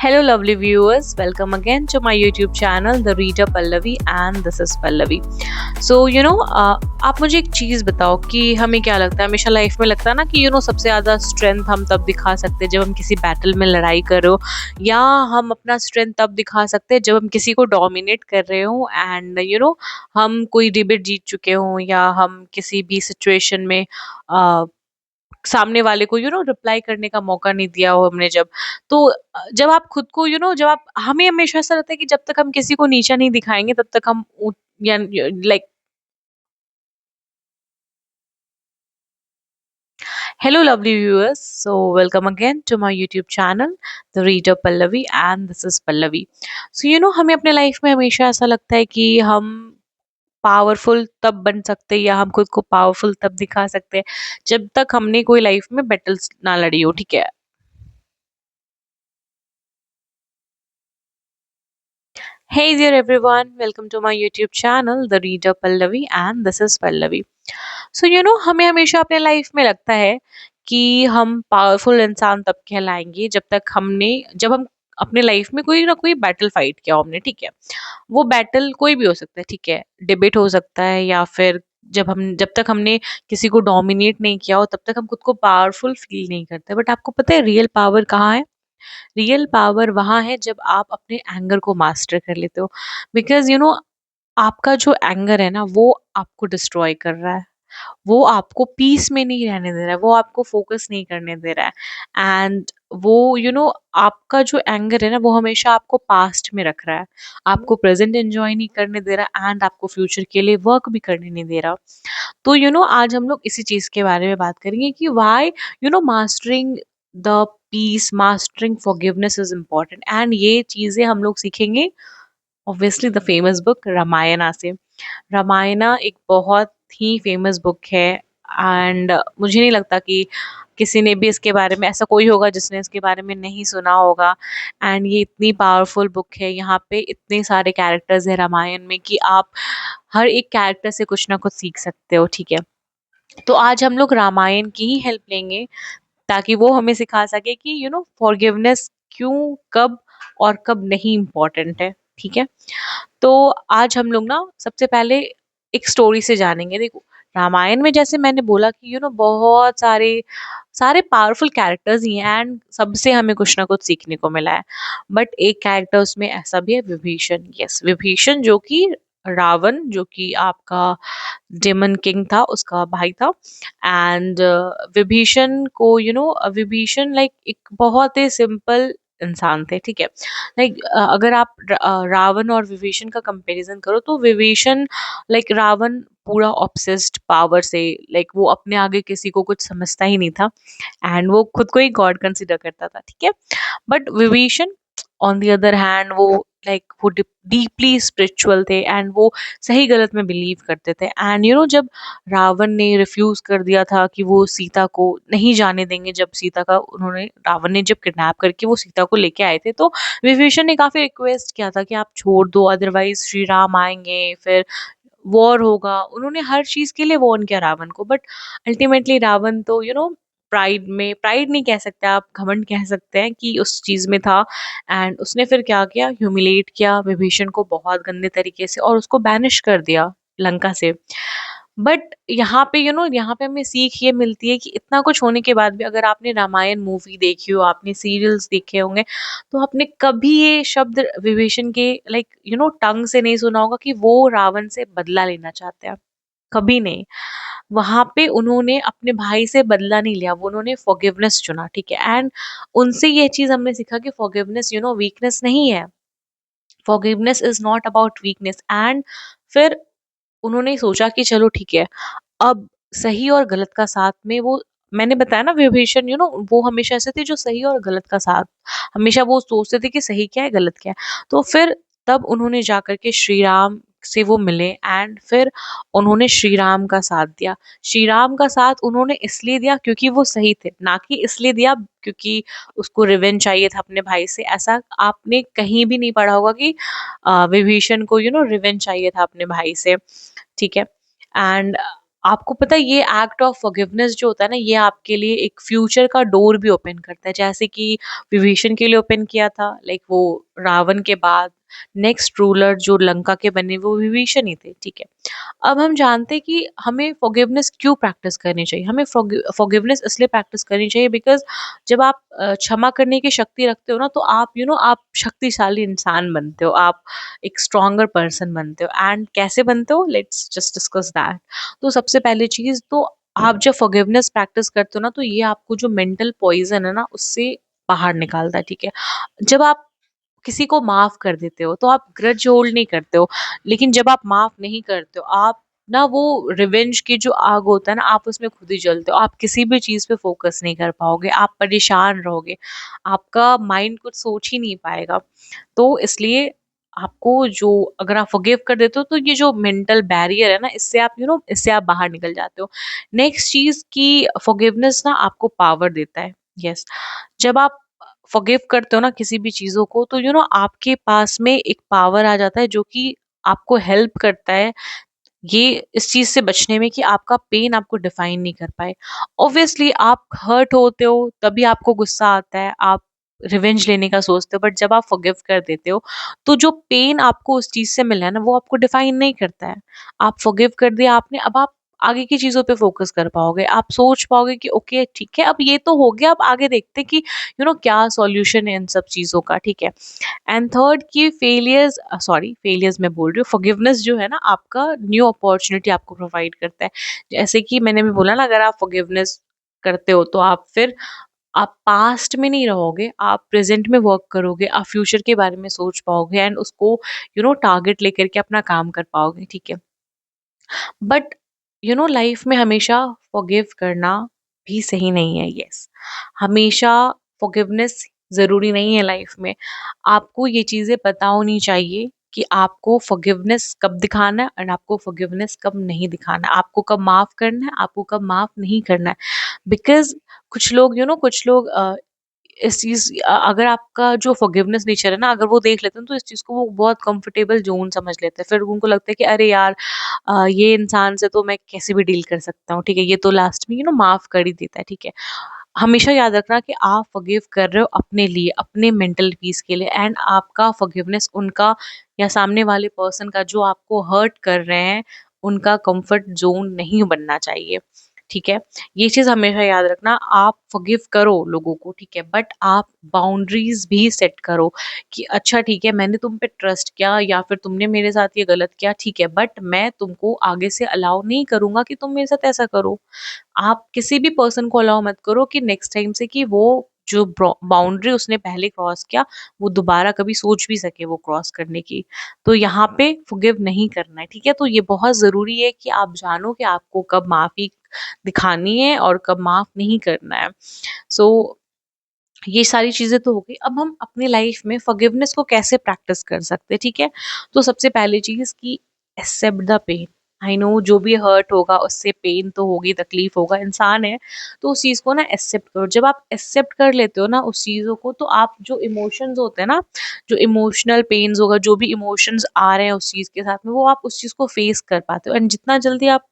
Hello, lovely viewers. Welcome again to my YouTube channel, The Reader Pallavi, and this is Pallavi. आप मुझे एक चीज़ बताओ कि हमें क्या लगता है, हमेशा लाइफ में लगता है ना कि सबसे ज़्यादा स्ट्रेंथ हम तब दिखा सकते हैं जब हम किसी बैटल में लड़ाई कर रहे हो, या हम अपना स्ट्रेंथ तब दिखा सकते हैं जब हम किसी को डोमिनेट कर रहे हो एंड हम कोई डिबेट जीत चुके हों, या हम किसी भी सिचुएशन में सामने वाले को रिप्लाई करने का मौका नहीं दिया हो हमने जब। तो जब आप खुद को जब आप हमें हमेशा ऐसा लगता है कि जब तक हम किसी को नीचा नहीं दिखाएंगे तब तक हम या like hello lovely viewers, so welcome again to my YouTube channel, The Reader Pallavi, and this is Pallavi. So हमें अपने लाइफ में हमेशा ऐसा लगता है कि हम पावरफुल तब बन सकते हैं या हम खुद को पावरफुल तब दिखा सकते हैं जब तक हमने कोई लाइफ में बैटल्स ना लड़ी हो, ठीक है। Hey there everyone, welcome to my YouTube channel, The Reader Pallavi, and this is Pallavi. So हमें हमेशा अपने लाइफ में लगता है कि हम पावरफुल इंसान तब कहलाएंगे जब हम अपने लाइफ में कोई ना कोई बैटल फाइट किया हो हमने, ठीक है। वो बैटल कोई भी हो सकता है, ठीक है, डिबेट हो सकता है, या फिर जब तक हमने किसी को डोमिनेट नहीं किया हो तब तक हम खुद को पावरफुल फील नहीं करते। बट आपको पता है रियल पावर कहाँ है? रियल पावर वहाँ है जब आप अपने एंगर को मास्टर कर लेते हो। बिकॉज आपका जो एंगर है ना, वो आपको डिस्ट्रॉय कर रहा है, वो आपको पीस में नहीं रहने दे रहा है, वो आपको फोकस नहीं करने दे रहा है। एंड वो आपका जो एंगर है ना, वो हमेशा आपको पास्ट में रख रहा है, आपको प्रेजेंट एंजॉय नहीं करने दे रहा, एंड आपको फ्यूचर के लिए वर्क भी करने नहीं दे रहा। तो आज हम लोग इसी चीज के बारे में बात करेंगे कि why mastering the peace, mastering forgiveness is important. And ये चीजें हम लोग सीखेंगे obviously the famous book Ramayana से। रामायणा एक बहुत ही फेमस बुक है, एंड मुझे नहीं लगता कि किसी ने भी इसके बारे में, ऐसा कोई होगा जिसने इसके बारे में नहीं सुना होगा। एंड ये इतनी पावरफुल बुक है, यहाँ पे इतने सारे कैरेक्टर्स हैं रामायण में कि आप हर एक कैरेक्टर से कुछ ना कुछ सीख सकते हो, ठीक है। तो आज हम लोग रामायण की ही हेल्प लेंगे ताकि वो हमें सिखा सके कि फॉरगिवनेस क्यों, कब और कब नहीं इम्पोर्टेंट है, ठीक है। तो आज हम लोग ना सबसे पहले एक स्टोरी से जानेंगे। देखो, रामायण में जैसे मैंने बोला कि बहुत सारे सारे पावरफुल कैरेक्टर्स ही हैं एंड सबसे हमें कुछ ना कुछ सीखने को मिला है। बट एक कैरेक्टर उसमें ऐसा भी है, विभीषण। यस, विभीषण, जो कि रावण, जो कि आपका डेमन किंग था, उसका भाई था। एंड विभीषण को विभीषण लाइक एक बहुत ही सिंपल इंसान थे, ठीक है। लाइक अगर आप रावण और विभीषण का कंपैरिजन करो तो विभीषण, लाइक रावण पूरा ऑब्सेस्ड पावर से, लाइक वो अपने आगे किसी को कुछ समझता ही नहीं था, एंड वो खुद को ही गॉड कंसिडर करता था, ठीक है। But Vibhishan on the other hand, वो लाइक वो डीपली स्पिरिचुअल थे, एंड वो सही गलत में बिलीव करते थे। एंड जब रावण ने रिफ्यूज कर दिया था कि वो सीता को नहीं जाने देंगे, जब सीता का उन्होंने रावण ने जब किडनैप करके वो सीता को लेके आए थे, तो विभीषण ने काफी रिक्वेस्ट किया था कि आप छोड़ दो, अदरवाइज श्री राम आएंगे, फिर वॉर होगा। उन्होंने हर चीज के लिए वॉर्न किया रावण को। बट अल्टीमेटली रावण तो प्राइड में, प्राइड नहीं कह सकते आप, घमंड कह सकते हैं कि उस चीज में था। एंड उसने फिर क्या किया, ह्यूमिलेट किया विभीषण को बहुत गंदे तरीके से, और उसको बैनिश कर दिया लंका से। बट यहाँ पे यहाँ पे हमें सीख ये मिलती है कि इतना कुछ होने के बाद भी, अगर आपने रामायण मूवी देखी हो, आपने सीरियल्स देखे होंगे, तो आपने कभी ये शब्द विभीषण के लाइक टंग से नहीं सुना होगा कि वो रावण से बदला लेना चाहते हैं। कभी नहीं। वहां पे उन्होंने अपने भाई से बदला नहीं लिया, वो उन्होंने फॉरगिवनेस चुना, ठीक है। एंड उनसे ये चीज हमने सीखा कि फॉरगिवनेस वीकनेस नहीं है, forgiveness is not about weakness. And फिर उन्होंने सोचा कि चलो ठीक है, अब सही और गलत का साथ में वो, मैंने बताया ना विभीषण वो हमेशा ऐसे थे जो सही और गलत का साथ, हमेशा वो सोचते थे कि सही क्या है गलत क्या है। तो फिर तब उन्होंने जाकर के श्री राम से वो मिले, एंड फिर उन्होंने श्री राम का साथ दिया। श्री राम का साथ उन्होंने इसलिए दिया क्योंकि वो सही थे, ना कि इसलिए दिया क्योंकि उसको रिवेंज चाहिए था अपने भाई से। ऐसा आपने कहीं भी नहीं पढ़ा होगा कि विभीषण को रिवेंज चाहिए था अपने भाई से, ठीक है। एंड आपको पता है ये एक्ट ऑफ फॉरगिवनेस जो होता है ना, ये आपके लिए एक फ्यूचर का डोर भी ओपन करता है, जैसे कि विभीषण के लिए ओपन किया था। लाइक वो रावण के बाद नेक्स्ट रूलर जो लंका के बने वो विभीषण ही थे, ठीक है। अब हम जानते हैं कि हमें फॉरगिवनेस क्यों प्रैक्टिस करनी चाहिए। हमें फॉरगिवनेस इसलिए प्रैक्टिस करनी चाहिए बिकॉज जब आप क्षमा करने की शक्ति रखते हो ना, तो आप आप शक्तिशाली इंसान बनते हो, आप एक स्ट्रॉन्गर पर्सन बनते हो। एंड कैसे बनते हो, लेट्स जस्ट डिस्कस दैट। तो सबसे पहली चीज तो, आप जब फॉरगिवनेस प्रैक्टिस करते हो ना, तो ये आपको जो मेंटल पॉइजन है ना उससे बाहर निकालता है, ठीक है। जब आप किसी को माफ कर देते हो तो आप ग्रज होल्ड नहीं करते हो, लेकिन जब आप माफ नहीं करते हो, आप ना वो रिवेंज की जो आग होता है ना, आप उसमें खुद ही जलते हो। आप किसी भी चीज पे फोकस नहीं कर पाओगे, आप परेशान रहोगे, आपका माइंड कुछ सोच ही नहीं पाएगा। तो इसलिए आपको जो, अगर आप फॉरगिव कर देते हो तो ये जो मेंटल बैरियर है ना, इससे आप इससे आप बाहर निकल जाते हो। नेक्स्ट चीज की, फॉरगिवनेस ना आपको पावर देता है। यस, जब आप फॉरगिव करते हो ना किसी भी चीजों को, तो आपके पास में एक पावर आ जाता है जो कि आपको हेल्प करता है ये इस चीज से बचने में कि आपका पेन आपको डिफाइन नहीं कर पाए। ऑब्वियसली आप हर्ट होते हो तभी आपको गुस्सा आता है, आप रिवेंज लेने का सोचते हो, बट जब आप फॉरगिव कर देते हो तो जो पेन आपको उस चीज से मिला है ना, वो आपको डिफाइन नहीं करता है। आप फॉरगिव कर दिया आपने, अब आप आगे की चीजों पे फोकस कर पाओगे, आप सोच पाओगे कि ओके ठीक है, अब ये तो हो गया, अब आगे देखते हैं कि क्या सॉल्यूशन है इन सब चीजों का, ठीक है। एंड थर्ड की फेलियर्स, सॉरी फेलियर्स मैं बोल रही हूँ, फॉरगिवनेस जो है ना आपका न्यू अपॉर्चुनिटी आपको प्रोवाइड करता है। जैसे कि मैंने भी बोला ना, अगर आप फॉरगिवनेस करते हो तो आप फिर आप पास्ट में नहीं रहोगे, आप प्रेजेंट में वर्क करोगे, आप फ्यूचर के बारे में सोच पाओगे एंड उसको टारगेट लेकर के अपना काम कर पाओगे, ठीक है। बट लाइफ में हमेशा फॉरगिव करना भी सही नहीं है। यस, हमेशा फॉरगिवनेस जरूरी नहीं है लाइफ में। आपको ये चीजें पता होनी चाहिए कि आपको फॉरगिवनेस कब दिखाना है और आपको फॉरगिवनेस कब नहीं दिखाना है, आपको कब माफ करना है, आपको कब माफ नहीं करना है। बिकॉज कुछ लोग कुछ लोग इस चीज, अगर आपका जो फॉरगिवनेस नेचर है ना, अगर वो देख लेते हैं तो इस चीज को वो बहुत कंफर्टेबल जोन समझ लेते हैं। फिर उनको लगता है कि अरे यार, ये इंसान से तो मैं कैसे भी डील कर सकता हूँ, ठीक है, ये तो लास्ट में माफ कर ही देता है, ठीक है। हमेशा याद रखना कि आप फॉरगिव कर रहे हो अपने लिए, अपने मेंटल पीस के लिए, एंड आपका फॉरगिवनेस उनका या सामने वाले पर्सन का जो आपको हर्ट कर रहे हैं, उनका कंफर्ट जोन नहीं बनना चाहिए, ठीक है। ये चीज हमेशा याद रखना, आप फॉरगिव करो लोगों को, ठीक है, बट आप बाउंड्रीज भी सेट करो कि अच्छा ठीक है, मैंने तुम पे ट्रस्ट किया या फिर तुमने मेरे साथ ये गलत किया, ठीक है, बट मैं तुमको आगे से अलाउ नहीं करूंगा कि तुम मेरे साथ ऐसा करो। आप किसी भी पर्सन को अलाउ मत करो कि नेक्स्ट टाइम से कि वो जो बाउंड्री उसने पहले क्रॉस किया, वो दोबारा कभी सोच भी सके वो क्रॉस करने की। तो यहाँ पे फॉरगिव नहीं करना है, ठीक है। तो ये बहुत जरूरी है कि आप जानो कि आपको कब माफी दिखानी है और कब माफ नहीं करना है। सो ये सारी चीजें तो हो गई। अब हम अपनी लाइफ में फॉरगिवनेस को कैसे प्रैक्टिस कर सकते हैं, ठीक है। तो सबसे पहली चीज की, accept the pain. I know जो भी हर्ट होगा उससे पेन तो होगी, तकलीफ होगा, इंसान है। तो उस चीज को ना एक्सेप्ट करो। जब आप एक्सेप्ट कर लेते हो ना उस चीजों को, तो आप जो इमोशंस होते हैं ना, जो इमोशनल पेन्स होगा, जो भी इमोशंस आ रहे हैं उस चीज के साथ में, वो आप उस चीज को फेस कर पाते हो। एंड जितना जल्दी आप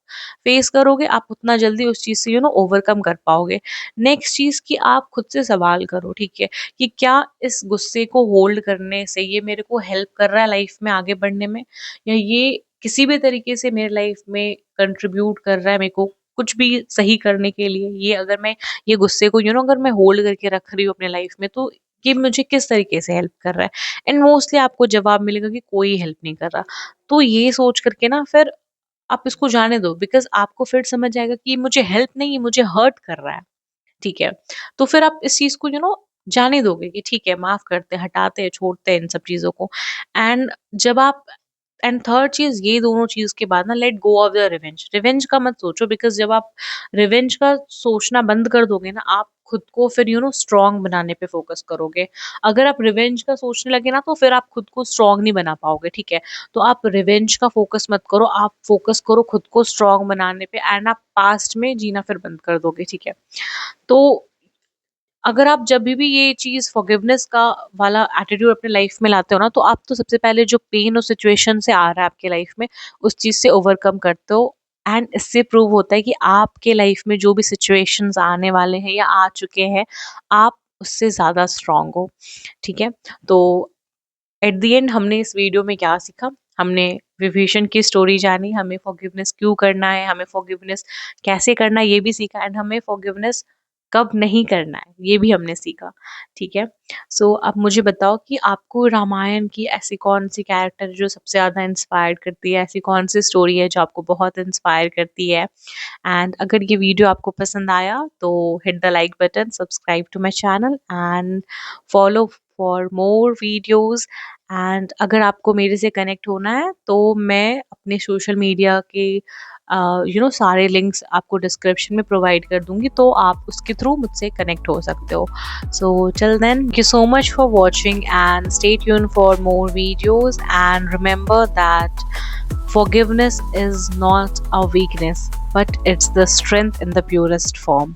फेस करोगे, आप उतना जल्दी उस चीज से ओवरकम कर पाओगे। नेक्स्ट चीज की, आप खुद से सवाल करो, ठीक है, कि क्या इस गुस्से को होल्ड करने से ये मेरे को हेल्प कर रहा है लाइफ में आगे बढ़ने में, या ये किसी भी तरीके से मेरे लाइफ में कंट्रीब्यूट कर रहा है मेरे को कुछ भी सही करने के लिए। ये अगर मैं ये गुस्से को अगर मैं होल्ड करके रख रही हूँ अपने लाइफ में, तो ये मुझे किस तरीके से हेल्प कर रहा है। एंड मोस्टली आपको जवाब मिलेगा कि कोई हेल्प नहीं कर रहा। तो ये सोच करके ना फिर आप इसको जाने दो, बिकॉज आपको फिर समझ आएगा कि ये मुझे हेल्प नहीं, ये मुझे हर्ट कर रहा है, ठीक है। तो फिर आप इस चीज को जाने दोगे कि ठीक है, माफ करते हैं, हटाते हैं, छोड़ते हैं इन सब चीजों को। एंड जब आप एंड थर्ड चीज, ये दोनों चीज के बाद ना, let go of the revenge. Revenge का मत सोचो, बिकॉज जब आप रिवेंज का सोचना बंद कर दोगे ना, आप खुद को फिर स्ट्रांग बनाने पे फोकस करोगे। अगर आप रिवेंज का सोचने लगे ना, तो फिर आप खुद को स्ट्रांग नहीं बना पाओगे, ठीक है। तो आप रिवेंज का फोकस मत करो, आप फोकस करो खुद को स्ट्रांग बनाने पे, एंड आप पास्ट में जीना फिर बंद कर दोगे, ठीक है। तो अगर आप जब भी ये चीज फॉरगिवनेस का वाला एटीट्यूड अपने लाइफ में लाते हो ना, तो आप तो सबसे पहले जो पेन और सिचुएशन से आ रहा है आपके लाइफ में, उस चीज से ओवरकम करते हो। एंड इससे प्रूव होता है कि आपके लाइफ में जो भी सिचुएशंस आने वाले हैं या आ चुके हैं, आप उससे ज़्यादा स्ट्रांग हो। ठीक है, तो एट द एंड हमने इस वीडियो में क्या सीखा? हमने विभीषण की स्टोरी जानी, हमें फॉरगिवनेस क्यों करना है, हमें फॉरगिवनेस कैसे करना है ये भी सीखा, एंड हमें फॉरगिवनेस कब नहीं करना है ये भी हमने सीखा। ठीक है, सो अब मुझे बताओ कि आपको रामायण की ऐसी कौन सी कैरेक्टर जो सबसे ज़्यादा इंस्पायर करती है, ऐसी कौन सी स्टोरी है जो आपको बहुत इंस्पायर करती है? एंड अगर ये वीडियो आपको पसंद आया तो hit the like button, subscribe to my channel and follow for more videos. And अगर आपको मेरे से कनेक्ट होना है तो मैं अपने सोशल मीडिया के सारे लिंक्स आपको डिस्क्रिप्शन में प्रोवाइड कर दूंगी, तो आप उसके थ्रू मुझसे कनेक्ट हो सकते हो। So till then, thank you so much for watching and stay tune for more videos and remember that forgiveness is not a weakness, but it's the strength in the purest form.